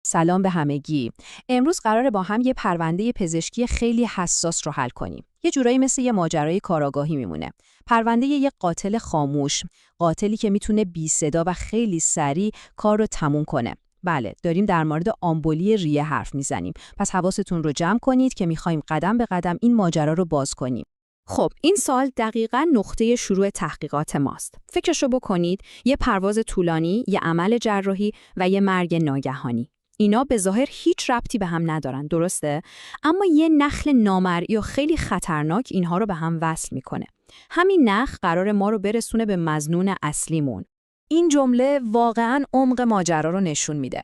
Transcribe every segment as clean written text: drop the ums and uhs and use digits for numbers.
سلام به همگی. امروز قراره با هم یه پرونده پزشکی خیلی حساس رو حل کنیم. یه جورایی مثل یه ماجرای کاراگاهی میمونه. پرونده یه قاتل خاموش، قاتلی که میتونه بی صدا و خیلی سریع کار رو تموم کنه. بله، داریم در مورد آمبولی ریه حرف میزنیم. پس حواستون رو جمع کنید که میخوایم قدم به قدم این ماجرا رو باز کنیم. خب، این سال دقیقاً نقطه شروع تحقیقات ماست. فکرشو بکنید، یه پرواز طولانی، یه عمل جراحی و یه مرگ ناگهانی. اینا به ظاهر هیچ ربطی به هم ندارن، درسته؟ اما یه نخل نامرئی و خیلی خطرناک اینها رو به هم وصل میکنه. همین نخل قرار ما رو برسونه به مظنون اصلیمون. این جمله واقعاً عمق ماجرا رو نشون میده.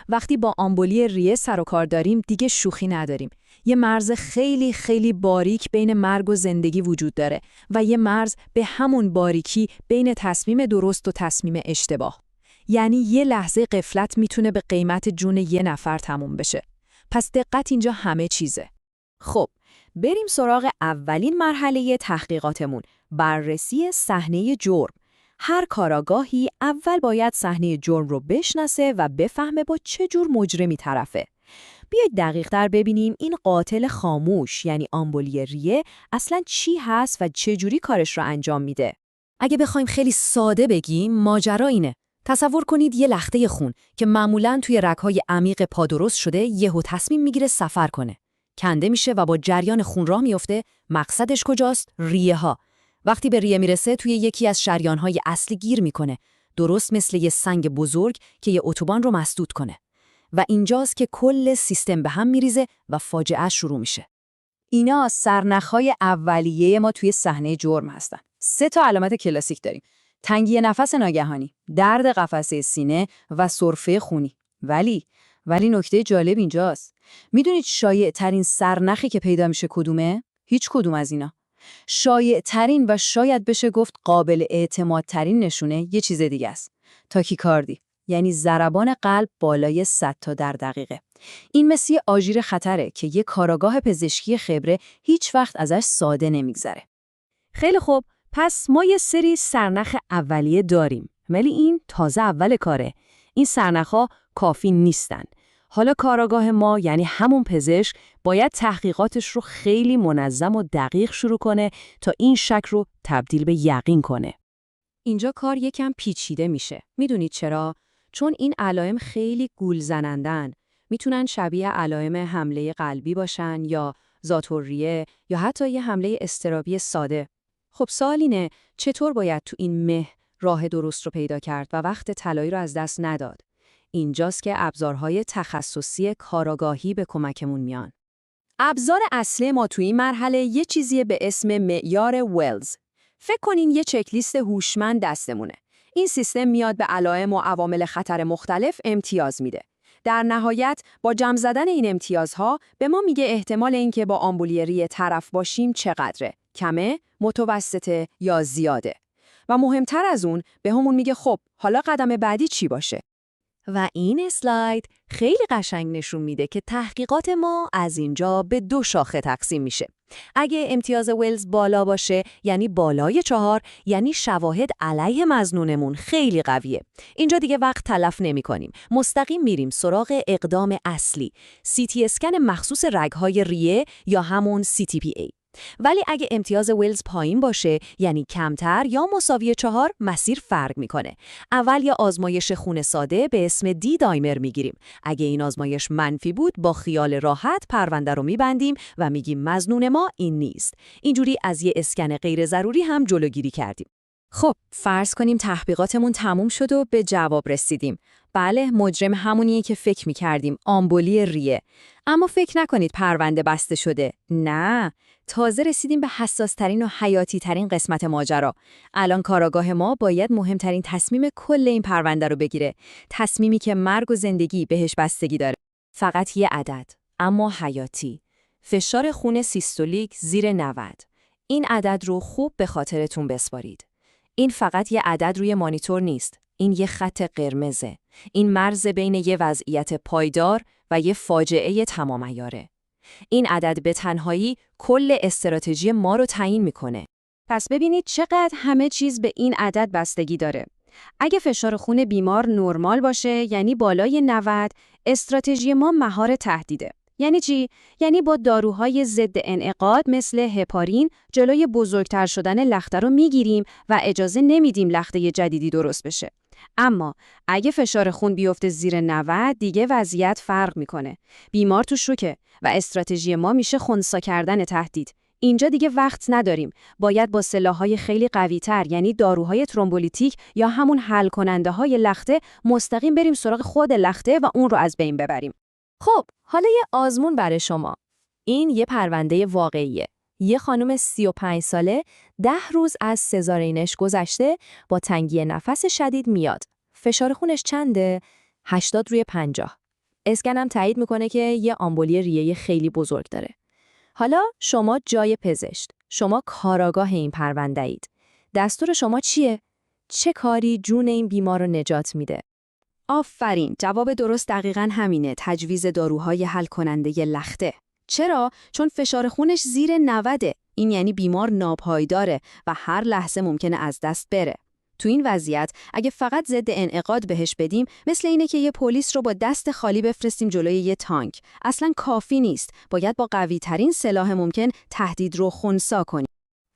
وقتی با آمبولی ریه سر و کار داریم، دیگه شوخی نداریم. یه مرز خیلی خیلی باریک بین مرگ و زندگی وجود داره و یه مرز به همون باریکی بین تصمیم درست و تصمیم اشتباه. یعنی یه لحظه غفلت میتونه به قیمت جون یه نفر تموم بشه. پس دقت اینجا همه چیزه. خب، بریم سراغ اولین مرحله تحقیقاتمون، بررسی صحنه جرم. هر کاراگاهی اول باید صحنه جرم رو بشناسه و بفهمه با چه جور مجرمی طرفه. بیایید دقیق‌تر ببینیم این قاتل خاموش، یعنی آمبولی ریه، اصلاً چی هست و چه جوری کارش رو انجام میده. اگه بخوایم خیلی ساده بگیم، ماجرا اینه. تصور کنید یه لخته خون که معمولاً توی رگ‌های عمیق پا درست شده، یهو تصمیم میگیره سفر کنه. کنده میشه و با جریان خون راه میفته. مقصدش کجاست؟ ریه‌ها. وقتی به ریه میرسه، توی یکی از شریان‌های اصلی گیر میکنه، درست مثل یه سنگ بزرگ که یه اتوبان رو مسدود کنه. و اینجاست که کل سیستم به هم میریزه و فاجعه شروع میشه. اینا سرنخ‌های اولیه ما توی صحنه جرم هستن. 3 علامت کلاسیک داریم: تنگی نفس ناگهانی، درد قفسه سینه و سرفه خونی. ولی نکته جالب اینجاست. میدونید شایع ترین سرنخی که پیدا میشه کدومه؟ هیچ کدوم از اینا. شایع ترین و شاید بشه گفت قابل اعتماد ترین نشونه یه چیز دیگه است: تاکیکاردی، یعنی ضربان قلب بالای 100 تا در دقیقه. این مثل یه آژیر خطره که یه کاراگاه پزشکی خبره هیچ وقت ازش ساده نمیگذره. خیلی خوب، پس ما یه سری سرنخ اولیه داریم، ولی این تازه اول کاره. این سرنخ‌ها کافی نیستن. حالا کاراگاه ما، یعنی همون پزشک، باید تحقیقاتش رو خیلی منظم و دقیق شروع کنه تا این شک رو تبدیل به یقین کنه. اینجا کار یکم پیچیده میشه. میدونید چرا؟ چون این علائم خیلی گول زنندن. میتونن شبیه علائم حمله قلبی باشن یا ذات‌الریه یا حتی یه حمله اضطرابی ساده. خب سوال اینه، چطور باید تو این مه راه درست رو پیدا کرد و وقت طلایی رو از دست نداد؟ اینجاست که ابزارهای تخصصی کاراگاهی به کمکمون میان. ابزار اصلی ما تو این مرحله یه چیزیه به اسم معیار ولز. فکر کنین یه چکلیست هوشمند دستمونه. این سیستم میاد به علائم و عوامل خطر مختلف امتیاز میده. در نهایت با جمع زدن این امتیازها به ما میگه احتمال اینکه با آمبولی ریه طرف باشیم چقدره: کمه، متوسطه یا زیاده. و مهمتر از اون به همون میگه خب حالا قدم بعدی چی باشه. و این اسلاید خیلی قشنگ نشون میده که تحقیقات ما از اینجا به 2 شاخه تقسیم میشه. اگه امتیاز ولز بالا باشه، یعنی بالای 4، یعنی شواهد علیه مظنونمون خیلی قویه. اینجا دیگه وقت تلف نمی کنیم. مستقیم میریم سراغ اقدام اصلی: CT اسکن مخصوص رگ‌های ریه یا همون CTPA. ولی اگه امتیاز ولز پایین باشه، یعنی کمتر یا مساوی 4، مسیر فرق میکنه. اول یه آزمایش خون ساده به اسم دی دایمر میگیریم. اگه این آزمایش منفی بود، با خیال راحت پرونده رو میبندیم و میگیم مظنون ما این نیست. اینجوری از یه اسکن غیر ضروری هم جلوگیری کردیم. خب، فرض کنیم تحقیقاتمون تموم شد و به جواب رسیدیم. بله، مجرم همونیه که فکر می‌کردیم، آمبولی ریه. اما فکر نکنید پرونده بسته شده. نه، تازه رسیدیم به حساس‌ترین و حیاتی‌ترین قسمت ماجرا. الان کاراگاه ما باید مهمترین تصمیم کل این پرونده رو بگیره. تصمیمی که مرگ و زندگی بهش بستگی داره. فقط یه عدد، اما حیاتی. فشار خون سیستولیک زیر 90. این عدد رو خوب به خاطرتون بسپارید. این فقط یه عدد روی مانیتور نیست. این یه خط قرمزه. این مرز بین یه وضعیت پایدار و یه فاجعه تمام عیاره. این عدد به تنهایی کل استراتژی ما رو تعیین میکنه. پس ببینید چقدر همه چیز به این عدد بستگی داره. اگه فشار خون بیمار نرمال باشه، یعنی بالای 90، استراتژی ما مهار تهدیده. یعنی چی؟ یعنی با داروهای ضد انعقاد مثل هپارین جلوی بزرگتر شدن لخته رو میگیریم و اجازه نمیدیم لخته جدیدی درست بشه. اما اگه فشار خون بیفته زیر 90، دیگه وضعیت فرق میکنه. بیمار تو شوکه و استراتژی ما میشه خنثی کردن تهدید. اینجا دیگه وقت نداریم. باید با سلاح‌های خیلی قوی‌تر، یعنی داروهای ترومبولیتیک یا همون حل کننده‌های لخته، مستقیم بریم سراغ خود لخته و اون رو از بین ببریم. خب، حالا یه آزمون برای شما. این یه پرونده واقعیه. یه خانم 35 ساله 10 روز از سزارینش گذشته، با تنگی نفس شدید میاد. فشار خونش چنده؟ 80/50. اسکنم تایید میکنه که یه آمبولی ریه خیلی بزرگ داره. حالا شما جای پزشک، شما کاراگاه این پرونده اید. دستور شما چیه؟ چه کاری جون این بیمار رو نجات میده؟ آفرین، جواب درست دقیقاً همینه، تجویز داروهای حل کننده لخته. چرا؟ چون فشار خونش زیر 90. این یعنی بیمار ناپایداره و هر لحظه ممکنه از دست بره. تو این وضعیت اگه فقط ضد انعقاد بهش بدیم، مثل اینه که یه پلیس رو با دست خالی بفرستیم جلوی یه تانک. اصلاً کافی نیست. باید با قوی ترین سلاح ممکن تهدید رو خنثی کنیم.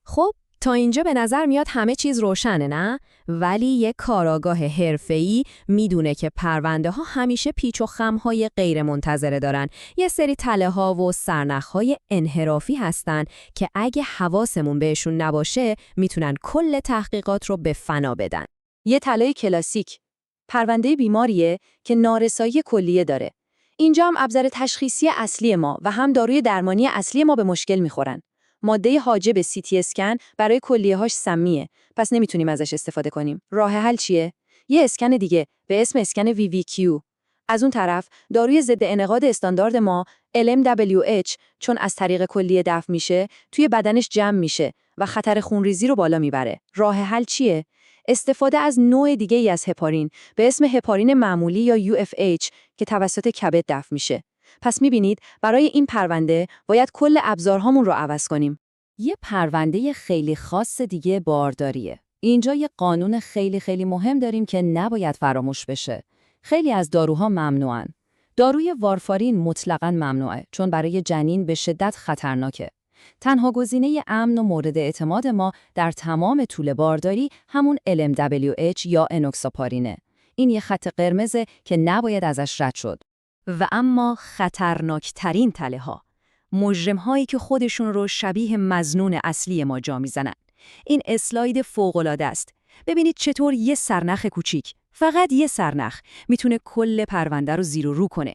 خب، تا اینجا به نظر میاد همه چیز روشنه، نه؟ ولی یک کاراگاه حرفه‌ای میدونه که پرونده ها همیشه پیچ و خم‌های غیر منتظره دارن. یه سری تله‌ها و سرنخ‌های انحرافی هستن که اگه حواسمون بهشون نباشه میتونن کل تحقیقات رو به فنا بدن. یه تله کلاسیک، پرونده بیماریه که نارسایی کلیه داره. اینجا هم ابزار تشخیصی اصلی ما و هم داروی درمانی اصلی ما به مشکل میخورن. ماده حاجب CT اسکن برای کلیه‌هاش سمیه، پس نمیتونیم ازش استفاده کنیم. راه حل چیه؟ یه اسکن دیگه به اسم اسکن VVQ. از اون طرف داروی ضد انعقاد استاندارد ما LMWH، چون از طریق کلیه دفع میشه، توی بدنش جمع میشه و خطر خونریزی رو بالا میبره. راه حل چیه؟ استفاده از نوع دیگه ای از هپارین به اسم هپارین معمولی یا UFH که توسط کبد دفع میشه. پس میبینید برای این پرونده باید کل ابزارهامون رو عوض کنیم. یه پرونده خیلی خاص دیگه بارداریه. اینجا یه قانون خیلی مهم داریم که نباید فراموش بشه. خیلی از داروها ممنوعن. داروی وارفارین مطلقاً ممنوعه، چون برای جنین به شدت خطرناکه. تنها گزینه امن و مورد اعتماد ما در تمام طول بارداری همون LMWH یا انوکساپارینه. این یه خط قرمزه که نباید ازش رد شد. و اما خطرناکترین تله ها، مجرم هایی که خودشون رو شبیه مظنون اصلی ما جا میزنن. این اسلاید فوق‌العاده است. ببینید چطور یه سرنخ کوچیک، فقط یه سرنخ، میتونه کل پرونده رو زیر و رو کنه.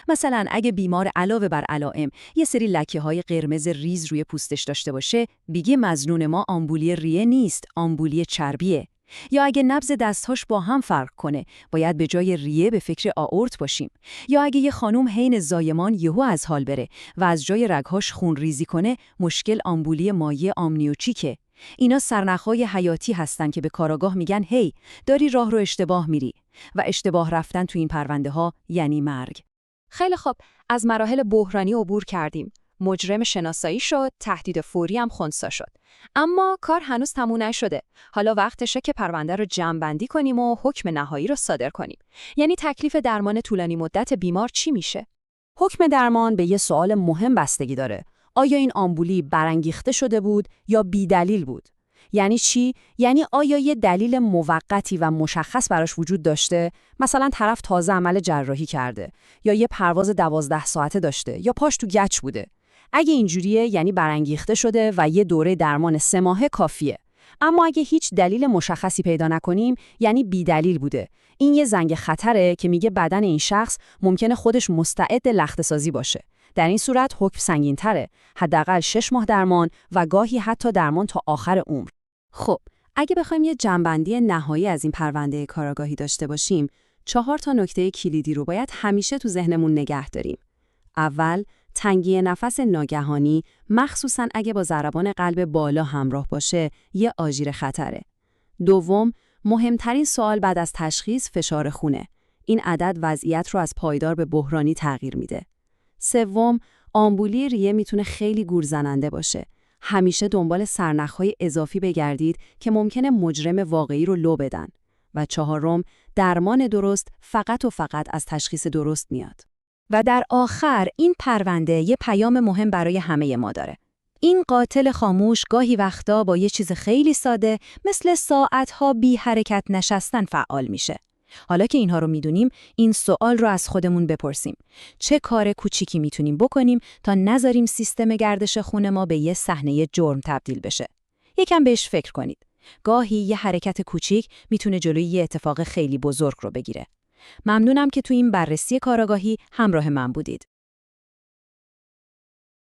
مثلا اگه بیمار علاوه بر علائم یه سری لکه‌های قرمز ریز روی پوستش داشته باشه، دیگه مظنون ما آمبولی ریه نیست، آمبولی چربیه. یا اگه نبض دستهاش با هم فرق کنه، باید به جای ریه به فکر آئورت باشیم. یا اگه یه خانم حین زایمان یهو از حال بره و از جای رگهاش خون ریزی کنه، مشکل آمبولی مایع آمنیوچیکه. اینا سرنخ‌های حیاتی هستن که به کاراگاه میگن هی، داری راه رو اشتباه میری. و اشتباه رفتن تو این پرونده ها یعنی مرگ. خیلی خوب، از مراحل بحرانی عبور کردیم. مجرم شناسایی شد، تهدید فوری هم خنثی شد. اما کار هنوز تموم نشده. حالا وقتشه که پرونده رو جمع‌بندی کنیم و حکم نهایی رو صادر کنیم. یعنی تکلیف درمان طولانی مدت بیمار چی میشه؟ حکم درمان به یه سوال مهم بستگی داره. آیا این آمبولی برانگیخته شده بود یا بی‌دلیل بود؟ یعنی چی؟ یعنی آیا یه دلیل موقتی و مشخص براش وجود داشته؟ مثلا طرف تازه عمل جراحی کرده، یا یه پرواز 12 ساعته داشته، یا پاش تو گچ بوده. اگه اینجوریه یعنی برانگیخته شده و یه دوره درمان 3 ماهه کافیه. اما اگه هیچ دلیل مشخصی پیدا نکنیم یعنی بی‌دلیل بوده. این یه زنگ خطره که میگه بدن این شخص ممکنه خودش مستعد لخته‌سازی باشه. در این صورت حکم سنگین‌تره، حداقل 6 ماه درمان و گاهی حتی درمان تا آخر عمر. خب، اگه بخوایم یه جمع‌بندی نهایی از این پرونده کاراگاهی داشته باشیم، 4 تا نکته کلیدی رو باید همیشه تو ذهنمون نگه داریم. اول، تنگی نفس ناگهانی، مخصوصاً اگه با ضربان قلب بالا همراه باشه، یه آژیر خطره. دوم، مهمترین سوال بعد از تشخیص فشار خونه. این عدد وضعیت رو از پایدار به بحرانی تغییر میده. سوم، آمبولی ریه میتونه خیلی گورزننده باشه. همیشه دنبال سرنخ‌های اضافی بگردید که ممکنه مجرم واقعی رو لو بدن. و چهارم، درمان درست فقط و فقط از تشخیص درست میاد. و در آخر این پرونده یه پیام مهم برای همه ما داره. این قاتل خاموش گاهی وقتا با یه چیز خیلی ساده مثل ساعتها بی حرکت نشستن فعال میشه. حالا که اینها رو میدونیم، این سوال رو از خودمون بپرسیم. چه کار کوچیکی میتونیم بکنیم تا نذاریم سیستم گردش خون ما به یه صحنه جرم تبدیل بشه؟ یکم بهش فکر کنید. گاهی یه حرکت کوچیک میتونه جلوی یه اتفاق خیلی بزرگ رو بگیره. ممنونم که تو این بررسی کارآگاهی همراه من بودید.